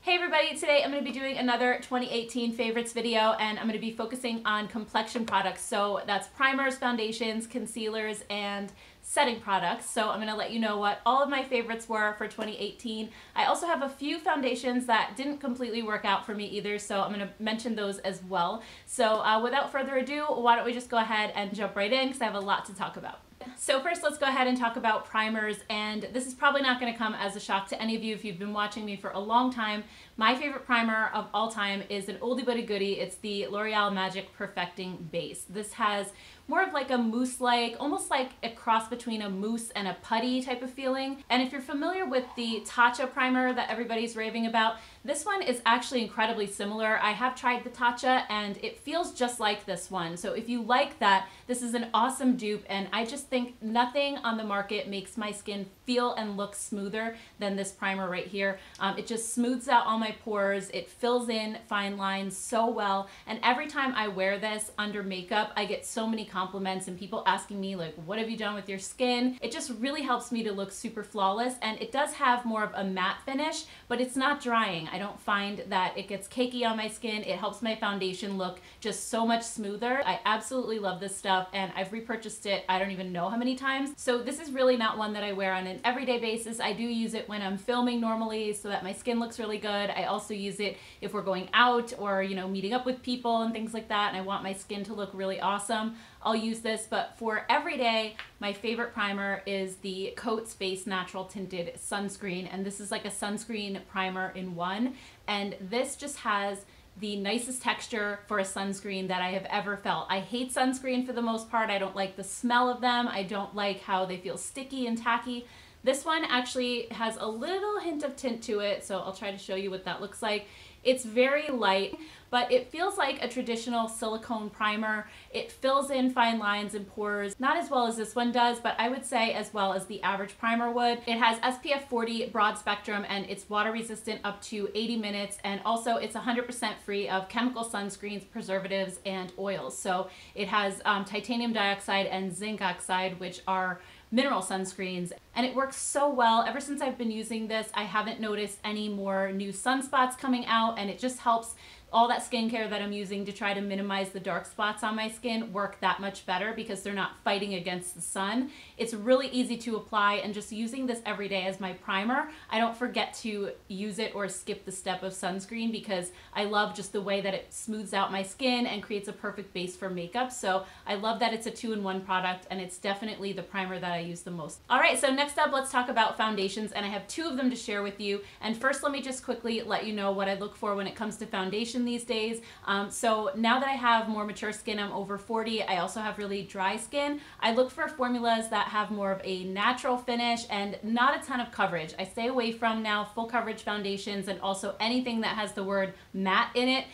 Hey everybody, today I'm going to be doing another 2018 favorites video and I'm going to be focusing on complexion products. So that's primers, foundations, concealers, and setting products. So I'm going to let you know what all of my favorites were for 2018. I also have a few foundations that didn't completely work out for me either, so I'm going to mention those as well. So without further ado, why don't we just go ahead and jump right in because I have a lot to talk about. So first, let's go ahead and talk about primers, and this is probably not going to come as a shock to any of you if you've been watching me for a long time. My favorite primer of all time is an oldie but a goodie. It's the L'Oreal Magic Perfecting Base. This has more of like a mousse-like, almost like a cross between a mousse and a putty type of feeling. And if you're familiar with the Tatcha primer that everybody's raving about, this one is actually incredibly similar. I have tried the Tatcha and it feels just like this one. So if you like that, this is an awesome dupe, and I just think nothing on the market makes my skin feel and look smoother than this primer right here. It just smooths out all my pores, it fills in fine lines so well, and every time I wear this under makeup, I get so many compliments and people asking me like, what have you done with your skin? It just really helps me to look super flawless, and it does have more of a matte finish, but it's not drying. I don't find that it gets cakey on my skin. It helps my foundation look just so much smoother. I absolutely love this stuff, and I've repurchased it I don't even know how many times. So this is really not one that I wear on an everyday basis. I do use it when I'm filming normally so that my skin looks really good. I also use it if we're going out or, you know, meeting up with people and things like that, and I want my skin to look really awesome. I'll use this, but for everyday, my favorite primer is the Coats Face Natural Tinted Sunscreen, and this is like a sunscreen primer in one, and this just has the nicest texture for a sunscreen that I have ever felt. I hate sunscreen for the most part. I don't like the smell of them. I don't like how they feel sticky and tacky. This one actually has a little hint of tint to it, so I'll try to show you what that looks like. It's very light, but it feels like a traditional silicone primer. It fills in fine lines and pores, not as well as this one does, but I would say as well as the average primer would. It has SPF 40 broad spectrum, and it's water resistant up to 80 minutes, and also it's 100% free of chemical sunscreens, preservatives, and oils. So it has titanium dioxide and zinc oxide, which are mineral sunscreens, and it works so well. Ever since I've been using this, I haven't noticed any more new sunspots coming out, and it just helps all that skincare that I'm using to try to minimize the dark spots on my skin work that much better because they're not fighting against the sun. It's really easy to apply, and just using this every day as my primer, I don't forget to use it or skip the step of sunscreen because I love just the way that it smooths out my skin and creates a perfect base for makeup. So I love that it's a two-in-one product, and it's definitely the primer that I use the most. All right, so next up, let's talk about foundations, and I have two of them to share with you. And first, let me just quickly let you know what I look for when it comes to foundation these days. So now that I have more mature skin, I'm over 40, I also have really dry skin. I look for formulas that have more of a natural finish and not a ton of coverage. I stay away from now full coverage foundations and also anything that has the word matte in it,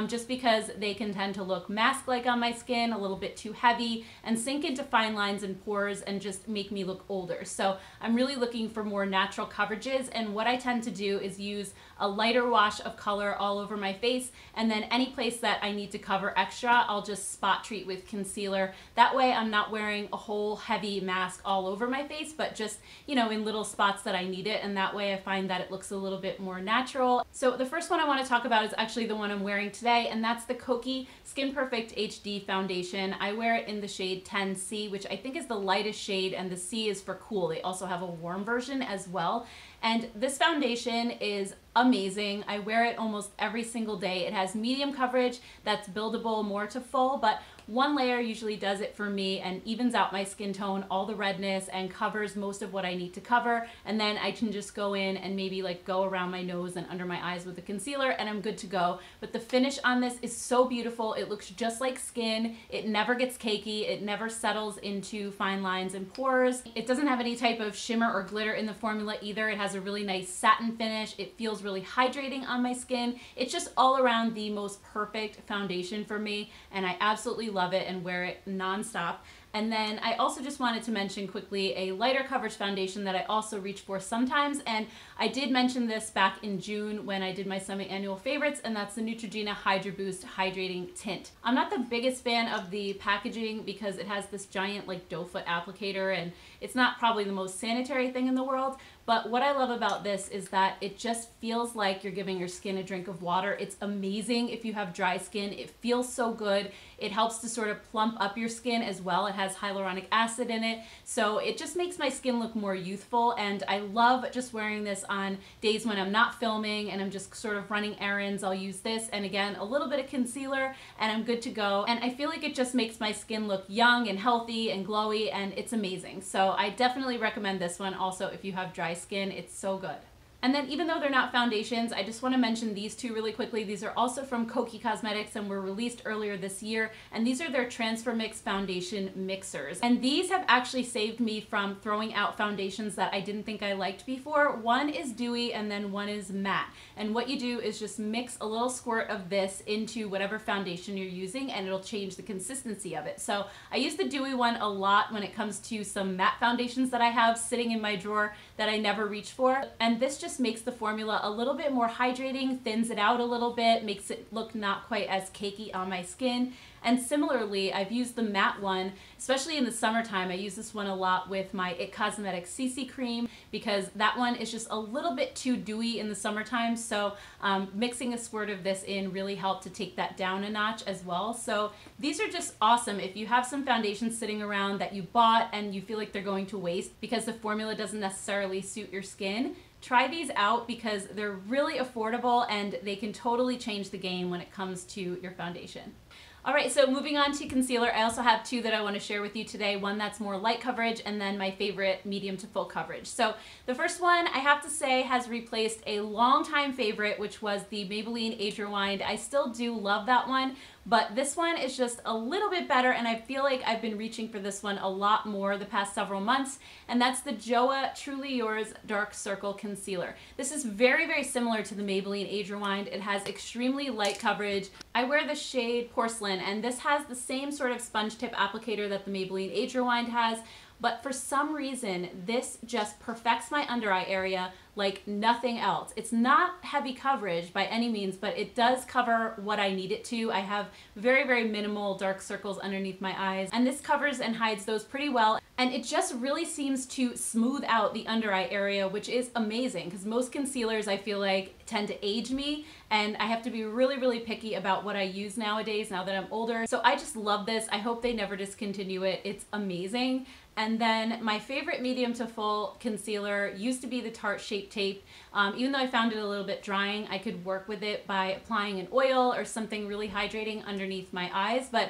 just because they can tend to look mask-like on my skin, a little bit too heavy, and sink into fine lines and pores and just make me look older. So I'm really looking for more natural coverages, and what I tend to do is use a lighter wash of color all over my face, and then any place that I need to cover extra, I'll just spot treat with concealer. That way I'm not wearing a whole heavy mask all over my face, but just, you know, in little spots that I need it, and that way I find that it looks a little bit more natural. So the first one I want to talk about is actually the one I'm wearing today, and that's the Kokie Skin Perfect HD Foundation. I wear it in the shade 10C, which I think is the lightest shade, and the C is for cool. They also have a warm version as well. And this foundation is amazing. I wear it almost every single day. It has medium coverage that's buildable more to full, but one layer usually does it for me and evens out my skin tone, all the redness, and covers most of what I need to cover. And then I can just go in and maybe like go around my nose and under my eyes with the concealer, and I'm good to go. But the finish on this is so beautiful. It looks just like skin. It never gets cakey. It never settles into fine lines and pores. It doesn't have any type of shimmer or glitter in the formula either. It has a really nice satin finish. It feels really hydrating on my skin. It's just all around the most perfect foundation for me, and I absolutely love it and wear it nonstop. And then I also just wanted to mention quickly a lighter coverage foundation that I also reach for sometimes, and I did mention this back in June when I did my semi-annual favorites, and that's the Neutrogena Hydra Boost Hydrating Tint. I'm not the biggest fan of the packaging because it has this giant like doe foot applicator, and It's not probably the most sanitary thing in the world, but what I love about this is that it just feels like you're giving your skin a drink of water. It's amazing if you have dry skin. It feels so good. It helps to sort of plump up your skin as well. It has hyaluronic acid in it, so it just makes my skin look more youthful, and I love just wearing this on days when I'm not filming and I'm just sort of running errands. I'll use this, and again, a little bit of concealer, and I'm good to go. And I feel like it just makes my skin look young and healthy and glowy, and it's amazing. So I definitely recommend this one also if you have dry skin. It's so good. And then even though they're not foundations, I just want to mention these two really quickly. These are also from Koki Cosmetics and were released earlier this year. And these are their Transfer Mix Foundation Mixers. And these have actually saved me from throwing out foundations that I didn't think I liked before. One is dewy and then one is matte. And what you do is just mix a little squirt of this into whatever foundation you're using, and it'll change the consistency of it. So I use the dewy one a lot when it comes to some matte foundations that I have sitting in my drawer that I never reach for. And this just makes the formula a little bit more hydrating, thins it out a little bit, makes it look not quite as cakey on my skin. And similarly, I've used the matte one, especially in the summertime. I use this one a lot with my IT Cosmetics CC cream because that one is just a little bit too dewy in the summertime. So mixing a squirt of this in really helped to take that down a notch as well. So these are just awesome if you have some foundations sitting around that you bought and you feel like they're going to waste because the formula doesn't necessarily suit your skin. Try these out because they're really affordable and they can totally change the game when it comes to your foundation. All right, so moving on to concealer, I also have two that I want to share with you today. One that's more light coverage and then my favorite medium to full coverage. So the first one I have to say has replaced a longtime favorite, which was the Maybelline Age Rewind. I still do love that one, but this one is just a little bit better, and I feel like I've been reaching for this one a lot more the past several months, and that's the JOAH Truly Yours Dark Circle Concealer. This is very, very similar to the Maybelline Age Rewind. It has extremely light coverage. I wear the shade Porcelain, and this has the same sort of sponge tip applicator that the Maybelline Age Rewind has, but for some reason, this just perfects my under eye area like nothing else. It's not heavy coverage by any means, but it does cover what I need it to. I have very, very minimal dark circles underneath my eyes, and this covers and hides those pretty well. And it just really seems to smooth out the under eye area, which is amazing because most concealers I feel like tend to age me, and I have to be really, really picky about what I use nowadays now that I'm older. So I just love this. I hope they never discontinue it. It's amazing. And then my favorite medium to full concealer used to be the Tarte Shape Tape. Even though I found it a little bit drying, I could work with it by applying an oil or something really hydrating underneath my eyes. But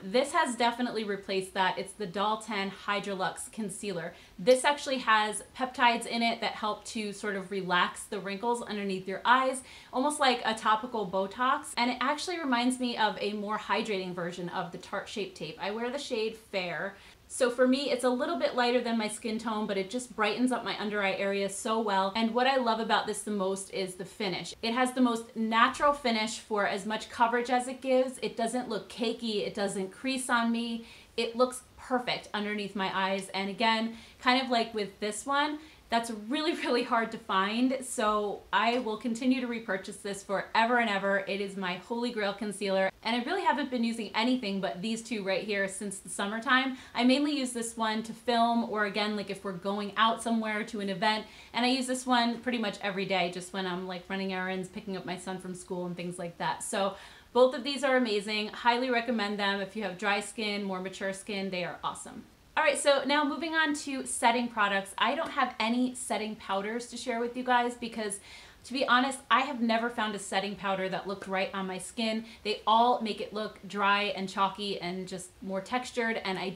this has definitely replaced that. It's the Doll 10 Hydrolux Concealer. This actually has peptides in it that help to sort of relax the wrinkles underneath your eyes, almost like a topical Botox. And it actually reminds me of a more hydrating version of the Tarte Shape Tape. I wear the shade Fair. So for me, it's a little bit lighter than my skin tone, but it just brightens up my under eye area so well. And what I love about this the most is the finish. It has the most natural finish for as much coverage as it gives. It doesn't look cakey. It doesn't crease on me. It looks perfect underneath my eyes. And again, kind of like with this one, that's really, really hard to find, so I will continue to repurchase this forever and ever. It is my holy grail concealer, and I really haven't been using anything but these two right here since the summertime. I mainly use this one to film, or again, like if we're going out somewhere to an event, and I use this one pretty much every day, just when I'm like running errands, picking up my son from school and things like that. So both of these are amazing. Highly recommend them. If you have dry skin, more mature skin, they are awesome. All right, so now moving on to setting products. I don't have any setting powders to share with you guys because, to be honest, I have never found a setting powder that looked right on my skin. They all make it look dry and chalky and just more textured, and I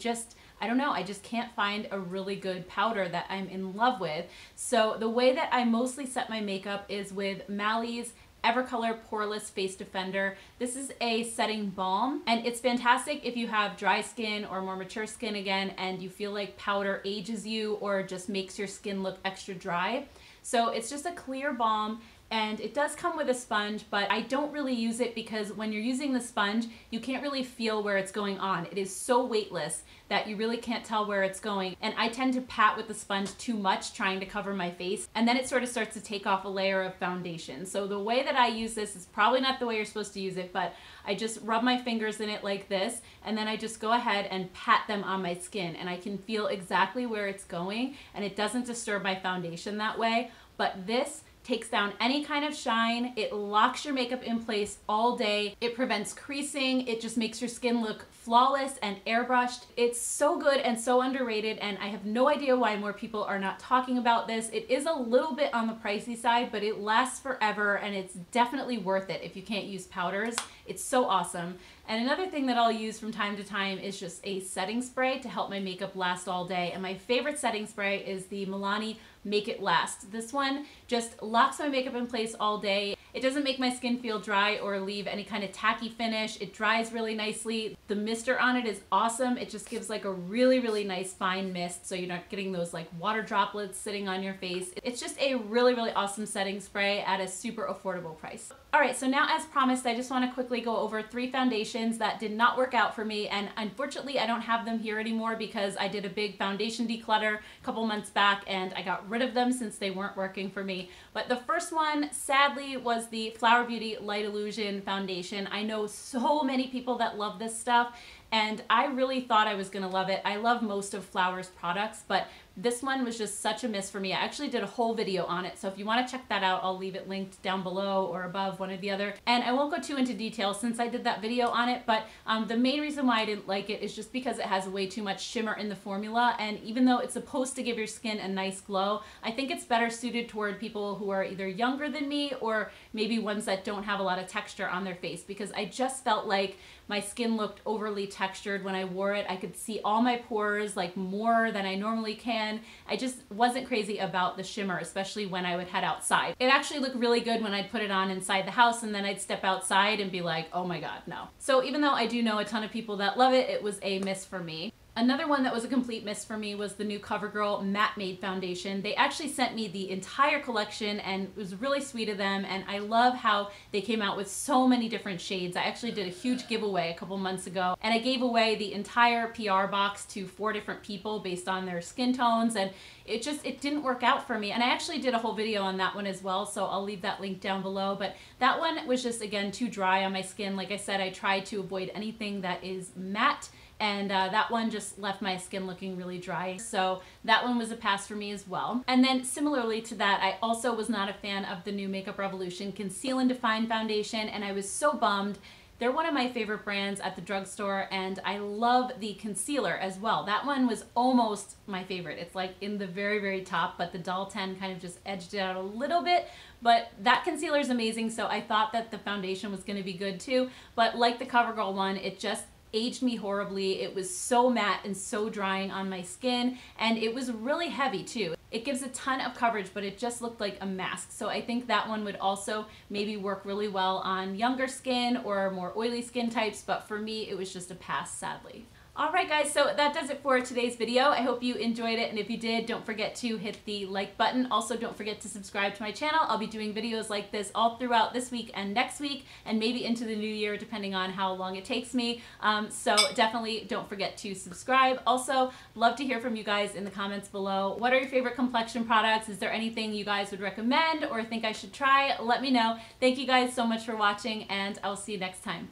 don't know, I just can't find a really good powder that I'm in love with. So the way that I mostly set my makeup is with Mali's Evercolor Poreless Face Defender. This is a setting balm, and it's fantastic if you have dry skin or more mature skin again and you feel like powder ages you or just makes your skin look extra dry. So it's just a clear balm, and it does come with a sponge, but I don't really use it because when you're using the sponge, you can't really feel where it's going on. It is so weightless that you really can't tell where it's going, and I tend to pat with the sponge too much trying to cover my face, and then it sort of starts to take off a layer of foundation. So the way that I use this is probably not the way you're supposed to use it, but I just rub my fingers in it like this, and then I just go ahead and pat them on my skin, and I can feel exactly where it's going, and it doesn't disturb my foundation that way. But this takes down any kind of shine. It locks your makeup in place all day. It prevents creasing. It just makes your skin look flawless and airbrushed. It's so good and so underrated, and I have no idea why more people are not talking about this. It is a little bit on the pricey side, but it lasts forever, and it's definitely worth it if you can't use powders. It's so awesome. And another thing that I'll use from time to time is just a setting spray to help my makeup last all day. And my favorite setting spray is the Milani Make It Last. This one just locks my makeup in place all day. It doesn't make my skin feel dry or leave any kind of tacky finish. It dries really nicely. The mister on it is awesome. It just gives like a really, really nice fine mist, so you're not getting those like water droplets sitting on your face. It's just a really, really awesome setting spray at a super affordable price. All right, so now as promised, I just want to quickly go over 3 foundations that did not work out for me, and unfortunately I don't have them here anymore because I did a big foundation declutter a couple months back and I got rid of them since they weren't working for me. But the first one, sadly, was the Flower Beauty Light Illusion foundation. I know so many people that love this stuff, and I really thought I was gonna love it. I love most of Flower's products, but this one was just such a miss for me. I actually did a whole video on it, so if you want to check that out, I'll leave it linked down below or above, one or the other. And I won't go too into detail since I did that video on it, but the main reason why I didn't like it is just because it has way too much shimmer in the formula, and even though it's supposed to give your skin a nice glow, I think it's better suited toward people who are either younger than me or maybe ones that don't have a lot of texture on their face, because I just felt like my skin looked overly textured when I wore it. I could see all my pores like more than I normally can. I just wasn't crazy about the shimmer, especially when I would head outside. It actually looked really good when I'd put it on inside the house, and then I'd step outside and be like, oh my God, no. So even though I do know a ton of people that love it, it was a miss for me. Another one that was a complete miss for me was the new CoverGirl Matte Made Foundation. They actually sent me the entire collection, and it was really sweet of them, and I love how they came out with so many different shades. I actually did a huge giveaway a couple months ago, and I gave away the entire PR box to 4 different people based on their skin tones, and it didn't work out for me. And I actually did a whole video on that one as well, so I'll leave that link down below. But that one was just, again, too dry on my skin. Like I said, I tried to avoid anything that is matte, and that one just left my skin looking really dry. So that one was a pass for me as well. And then similarly to that, I also was not a fan of the new Makeup Revolution Conceal and Define Foundation, and I was so bummed. They're one of my favorite brands at the drugstore, and I love the concealer as well. That one was almost my favorite. It's like in the very, very top, but the Doll 10 kind of just edged it out a little bit. But that concealer is amazing, so I thought that the foundation was going to be good too. But like the CoverGirl one, it just aged me horribly. It was so matte and so drying on my skin, and it was really heavy too. It gives a ton of coverage, but it just looked like a mask. So I think that one would also maybe work really well on younger skin or more oily skin types, but for me, it was just a pass, sadly. All right, guys, so that does it for today's video. I hope you enjoyed it, and if you did, don't forget to hit the like button. Also, don't forget to subscribe to my channel. I'll be doing videos like this all throughout this week and next week, and maybe into the new year, depending on how long it takes me. So definitely don't forget to subscribe. Also, love to hear from you guys in the comments below. What are your favorite complexion products? Is there anything you guys would recommend or think I should try? Let me know. Thank you guys so much for watching, and I'll see you next time.